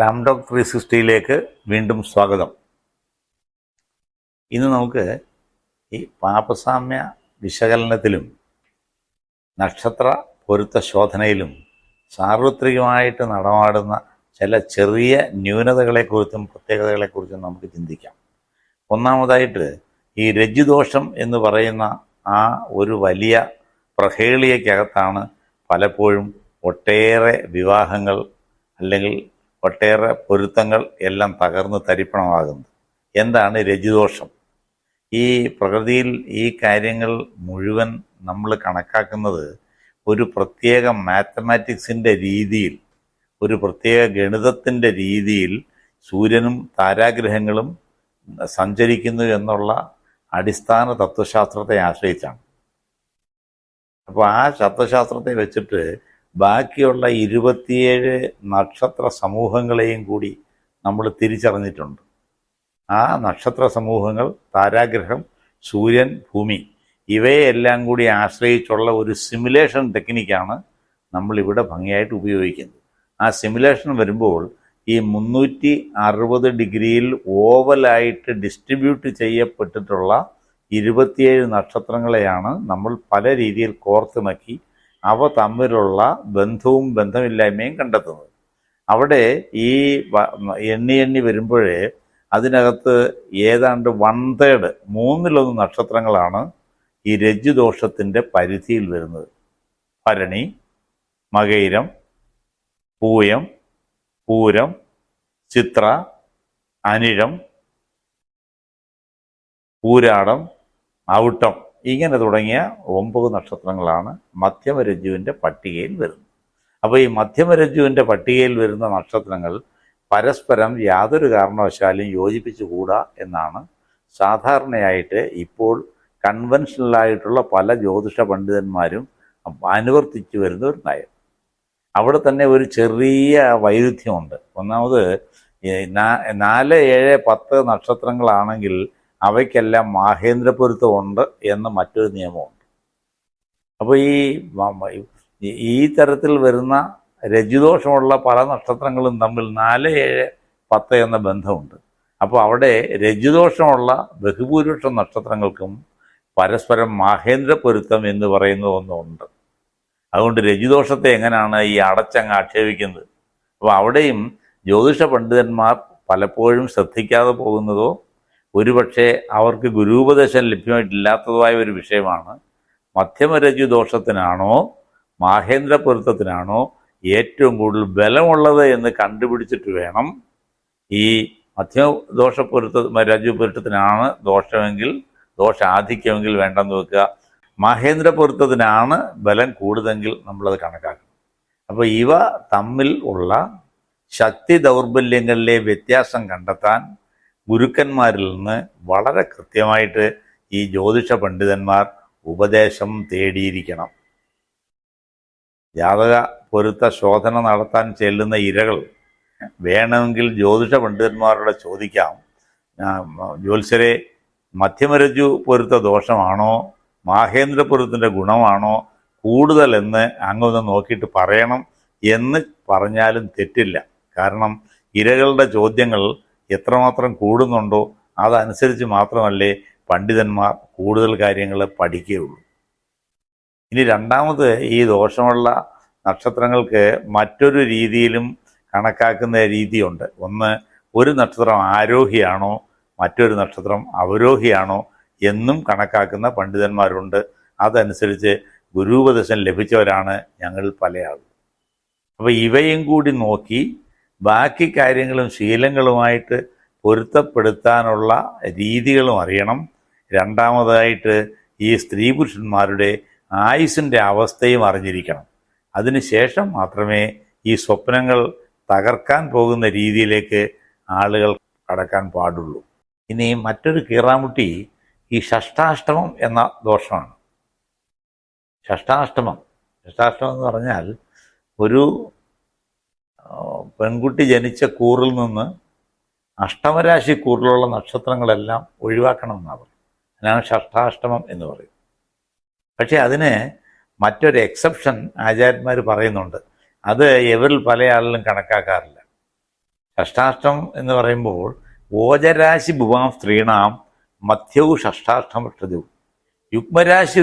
രാംഡോക് 360യിലേക്ക് വീണ്ടും സ്വാഗതം. ഇന്ന് നമുക്ക് ഈ പാപസാമ്യ വിശകലനത്തിലും നക്ഷത്ര പൊരുത്ത ശോധനയിലും സാർവത്രികമായിട്ട് നടമാടുന്ന ചില ചെറിയ ന്യൂനതകളെക്കുറിച്ചും പ്രത്യേകതകളെക്കുറിച്ചും നമുക്ക് ചിന്തിക്കാം. ഒന്നാമതായിട്ട് ഈ രജ്ജുദോഷം എന്ന് പറയുന്ന ആ ഒരു വലിയ പ്രഹേളികയ്ക്കകത്താണ് പലപ്പോഴും ഒട്ടേറെ വിവാഹങ്ങൾ അല്ലെങ്കിൽ ഒട്ടേറെ പൊരുത്തങ്ങൾ എല്ലാം തകർന്ന് തരിപ്പണമാകുന്നത്. എന്താണ് രജ്ജുദോഷം? ഈ പ്രകൃതിയിൽ ഈ കാര്യങ്ങൾ മുഴുവൻ നമ്മൾ കണക്കാക്കുന്നത് ഒരു പ്രത്യേക മാത്തമാറ്റിക്സിൻ്റെ രീതിയിൽ, ഒരു പ്രത്യേക ഗണിതത്തിൻ്റെ രീതിയിൽ സൂര്യനും താരാഗ്രഹങ്ങളും സഞ്ചരിക്കുന്നു എന്നുള്ള അടിസ്ഥാന തത്വശാസ്ത്രത്തെ ആശ്രയിച്ചാണ്. അപ്പോൾ ആ തത്വശാസ്ത്രത്തെ വെച്ചിട്ട് ബാക്കിയുള്ള 27 നക്ഷത്ര സമൂഹങ്ങളെയും കൂടി നമ്മൾ തിരിച്ചറിഞ്ഞിട്ടുണ്ട്. ആ നക്ഷത്ര സമൂഹങ്ങൾ, താരാഗ്രഹം, സൂര്യൻ, ഭൂമി ഇവയെല്ലാം കൂടി ആശ്രയിച്ചുള്ള ഒരു സിമുലേഷൻ ടെക്നിക്കാണ് നമ്മളിവിടെ ഭംഗിയായിട്ട് ഉപയോഗിക്കുന്നത്. ആ സിമുലേഷൻ വരുമ്പോൾ ഈ 360 ഡിഗ്രിയിൽ ഓവലായിട്ട് ഡിസ്ട്രിബ്യൂട്ട് ചെയ്യപ്പെട്ടിട്ടുള്ള 27 നക്ഷത്രങ്ങളെയാണ് നമ്മൾ പല രീതിയിൽ കോർത്തിണക്കി അവ തമ്മിലുള്ള ബന്ധവും ബന്ധമില്ലായ്മയും കണ്ടെത്തുന്നത്. അവിടെ ഈ എണ്ണി വരുമ്പോഴേ അതിനകത്ത് ഏതാണ്ട് 1/3, 1/3 നക്ഷത്രങ്ങളാണ് ഈ രജ്ജുദോഷത്തിൻ്റെ പരിധിയിൽ വരുന്നത്. ഭരണി, മകയിരം, പൂയം, പൂരം, ചിത്ര, അനിഴം, പൂരാടം, ഔട്ടം ഇങ്ങനെ തുടങ്ങിയ 9 നക്ഷത്രങ്ങളാണ് മധ്യമരജ്ജുവിൻ്റെ പട്ടികയിൽ വരുന്നത്. അപ്പോൾ ഈ മധ്യമരജ്ജുവിൻ്റെ പട്ടികയിൽ വരുന്ന നക്ഷത്രങ്ങൾ പരസ്പരം യാതൊരു കാരണവശാലും യോജിപ്പിച്ചുകൂടാ എന്നാണ് സാധാരണയായിട്ട് ഇപ്പോൾ കൺവെൻഷനലായിട്ടുള്ള പല ജ്യോതിഷ പണ്ഡിതന്മാരും അനുവർത്തിച്ചു വരുന്ന ഒരു നയം. അവിടെ തന്നെ ഒരു ചെറിയ വൈരുദ്ധ്യമുണ്ട്. ഒന്നാമത് 4, 7, 10 നക്ഷത്രങ്ങളാണെങ്കിൽ അവയ്ക്കെല്ലാം മാഹേന്ദ്രപൊരുത്തമുണ്ട് എന്ന് മറ്റൊരു നിയമമുണ്ട്. അപ്പോൾ ഈ തരത്തിൽ വരുന്ന രജ്ജുദോഷമുള്ള പല നക്ഷത്രങ്ങളും തമ്മിൽ 4, 7, 10 എന്ന ബന്ധമുണ്ട്. അപ്പോൾ അവിടെ രജ്ജുദോഷമുള്ള ബഹുഭൂരിപക്ഷം നക്ഷത്രങ്ങൾക്കും പരസ്പരം മാഹേന്ദ്രപൊരുത്തം എന്ന് പറയുന്ന ഒന്നുണ്ട്. അതുകൊണ്ട് രജ്ജുദോഷത്തെ എങ്ങനെയാണ് ഈ അടച്ചങ്ങ് ആക്ഷേപിക്കുന്നത്? അപ്പോൾ അവിടെയും ജ്യോതിഷ പണ്ഡിതന്മാർ പലപ്പോഴും ശ്രദ്ധിക്കാതെ പോകുന്നതോ ഒരുപക്ഷെ അവർക്ക് ഗുരുപദേശം ലഭ്യമായിട്ടില്ലാത്തതുമായ ഒരു വിഷയമാണ്. മധ്യമരജ്ജു ദോഷത്തിനാണോ മാഹേന്ദ്ര പൊരുത്തത്തിനാണോ ഏറ്റവും കൂടുതൽ ബലമുള്ളത് എന്ന് കണ്ടുപിടിച്ചിട്ട് വേണം ഈ രജ്ജു പൊരുത്തത്തിനാണ് ദോഷാധിക്യമെങ്കിൽ വേണ്ടെന്ന് വെക്കുക. മാഹേന്ദ്ര പൊരുത്തത്തിനാണ് ബലം കൂടുതലെങ്കിൽ നമ്മളത് കണക്കാക്കും. അപ്പോൾ ഇവ തമ്മിൽ ഉള്ള ശക്തി ദൗർബല്യങ്ങളിലെ വ്യത്യാസം കണ്ടെത്താൻ ഗുരുക്കന്മാരിൽ നിന്ന് വളരെ കൃത്യമായിട്ട് ഈ ജ്യോതിഷ പണ്ഡിതന്മാർ ഉപദേശം തേടിയിരിക്കണം. ജാതക പൊരുത്ത ശോധന നടത്താൻ ചെല്ലുന്ന ഇരകൾ വേണമെങ്കിൽ ജ്യോതിഷ പണ്ഡിതന്മാരോട് ചോദിക്കാം, ജ്യോത്സ്യരെ മധ്യമരജ്ജു പൊരുത്ത ദോഷമാണോ മാഹേന്ദ്ര പൊരുത്തത്തിൻ്റെ ഗുണമാണോ കൂടുതലെന്ന് അങ്ങൊന്ന് നോക്കിയിട്ട് പറയണം എന്ന് പറഞ്ഞാലും തെറ്റില്ല. കാരണം ഇരകളുടെ ചോദ്യങ്ങൾ എത്രമാത്രം കൂടുന്നുണ്ടോ അതനുസരിച്ച് മാത്രമല്ലേ പണ്ഡിതന്മാർ കൂടുതൽ കാര്യങ്ങൾ പഠിക്കുകയുള്ളൂ. ഇനി രണ്ടാമത്, ഈ ദോഷമുള്ള നക്ഷത്രങ്ങൾക്ക് മറ്റൊരു രീതിയിലും കണക്കാക്കുന്ന രീതിയുണ്ട്. ഒന്ന്, ഒരു നക്ഷത്രം ആരോഹിയാണോ മറ്റൊരു നക്ഷത്രം അവരോഹിയാണോ എന്നും കണക്കാക്കുന്ന പണ്ഡിതന്മാരുണ്ട്. അതനുസരിച്ച് ഗുരുപദേശം ലഭിച്ചവരാണ് ഞങ്ങൾ പല ആളും. അപ്പോൾ ഇവയും കൂടി നോക്കി ബാക്കി കാര്യങ്ങളും ശീലങ്ങളുമായിട്ട് പൊരുത്തപ്പെടുത്താനുള്ള രീതികളും അറിയണം. രണ്ടാമതായിട്ട് ഈ സ്ത്രീ പുരുഷന്മാരുടെ ആയുസ്സിൻ്റെ അവസ്ഥയും അറിഞ്ഞിരിക്കണം. അതിനുശേഷം മാത്രമേ ഈ സ്വപ്നങ്ങൾ തകർക്കാൻ പോകുന്ന രീതിയിലേക്ക് ആളുകൾ കടക്കാൻ പാടുള്ളൂ. ഇനി മറ്റൊരു കീറാമുട്ടി ഈ ഷഷ്ടാഷ്ടമം എന്ന ദോഷമാണ്. ഷഷ്ടാഷ്ടമം എന്ന് പറഞ്ഞാൽ ഒരു പെൺകുട്ടി ജനിച്ച കൂറിൽ നിന്ന് അഷ്ടമരാശി കൂറിലുള്ള നക്ഷത്രങ്ങളെല്ലാം ഒഴിവാക്കണമെന്നാണ് പറയുന്നത്. അതിനാണ് ഷഷ്ടാഷ്ടമം എന്ന് പറയും. പക്ഷേ അതിന് മറ്റൊരു എക്സെപ്ഷൻ ആചാര്യന്മാർ പറയുന്നുണ്ട്. അത് ഇവരിൽ പല ആളിലും കണക്കാക്കാറില്ല. ഷഷ്ടാഷ്ടം എന്ന് പറയുമ്പോൾ ഓജരാശി ഭുവാം സ്ത്രീണാം മധ്യവും ഷഷ്ടാഷ്ടം ഋതു, യുഗ്മരാശി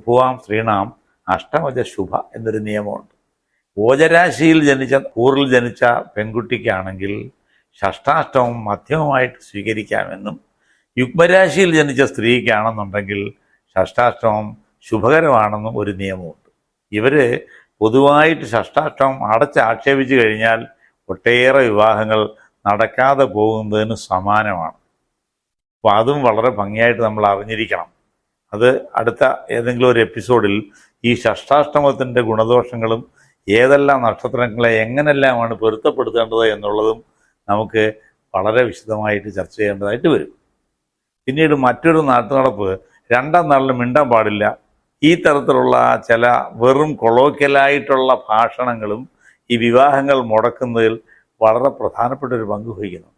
ഭുവാം സ്ത്രീണാം അഷ്ടമജ ശുഭ എന്നൊരു നിയമമുണ്ട്. ഓജരാശിയിൽ ജനിച്ച കൂറിൽ ജനിച്ച പെൺകുട്ടിക്കാണെങ്കിൽ ഷഷ്ടാഷ്ടവും മധ്യമമായിട്ട് സ്വീകരിക്കാമെന്നും, യുഗ്മരാശിയിൽ ജനിച്ച സ്ത്രീക്കാണെന്നുണ്ടെങ്കിൽ ഷഷ്ടാഷ്ടമം ശുഭകരമാണെന്നും ഒരു നിയമമുണ്ട്. ഇവർ പൊതുവായിട്ട് ഷഷ്ടാഷ്ടമം അടച്ചാക്ഷേപിച്ചു കഴിഞ്ഞാൽ ഒട്ടേറെ വിവാഹങ്ങൾ നടക്കാതെ പോകുന്നതിന് സമാനമാണ്. അപ്പോൾ അതും വളരെ ഭംഗിയായിട്ട് നമ്മൾ അറിഞ്ഞിരിക്കണം. അത് അടുത്ത ഏതെങ്കിലും ഒരു എപ്പിസോഡിൽ ഈ ഷഷ്ടാഷ്ടമത്തിൻ്റെ ഗുണദോഷങ്ങളും ഏതെല്ലാം നക്ഷത്രങ്ങളെ എങ്ങനെല്ലാമാണ് പൊരുത്തപ്പെടുത്തേണ്ടത് എന്നുള്ളതും നമുക്ക് വളരെ വിശദമായിട്ട് ചർച്ച ചെയ്യേണ്ടതായിട്ട് വരും. പിന്നീട് മറ്റൊരു നാട്ടുനടപ്പ്, രണ്ടാം നാളിൽ മിണ്ടാൻ പാടില്ല. ഈ തരത്തിലുള്ള ചില വെറും കൊളോക്കിയലായിട്ടുള്ള ഭാഷണങ്ങളും ഈ വിവാഹങ്ങൾ മുടക്കുന്നതിൽ വളരെ പ്രധാനപ്പെട്ട ഒരു പങ്ക് വഹിക്കുന്നു.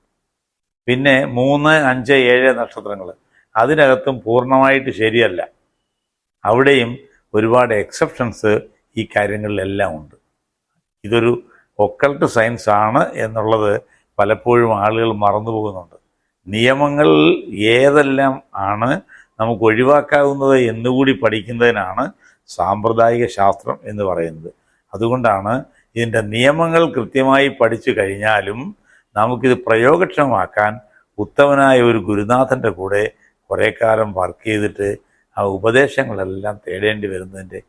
പിന്നെ 3, 5, 7 നക്ഷത്രങ്ങൾ, അതിനകത്തും പൂർണ്ണമായിട്ട് ശരിയല്ല. അവിടെയും ഒരുപാട് എക്സെപ്ഷൻസ് ഈ കാര്യങ്ങളിലെല്ലാം ഉണ്ട്. ഇതൊരു ഒക്കൾട്ട് സയൻസ് ആണ് എന്നുള്ളത് പലപ്പോഴും ആളുകൾ മറന്നു പോകുന്നുണ്ട്. നിയമങ്ങൾ ഏതെല്ലാം ആണ് നമുക്ക് ഒഴിവാക്കാവുന്നത് എന്നുകൂടി പഠിക്കുന്നതിനാണ് സാമ്പ്രദായിക ശാസ്ത്രം എന്ന് പറയുന്നത്. അതുകൊണ്ടാണ് ഇതിൻ്റെ നിയമങ്ങൾ കൃത്യമായി പഠിച്ചു കഴിഞ്ഞാലും നമുക്കിത് പ്രയോഗക്ഷമമാക്കാൻ ഉത്തമനായ ഒരു ഗുരുനാഥൻ്റെ കൂടെ കുറേ കാലം വർക്ക് ചെയ്തിട്ട് ആ ഉപദേശങ്ങളെല്ലാം തേടേണ്ടി വരുന്നതിൻ്റെ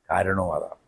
കാരണവും അതാണ്.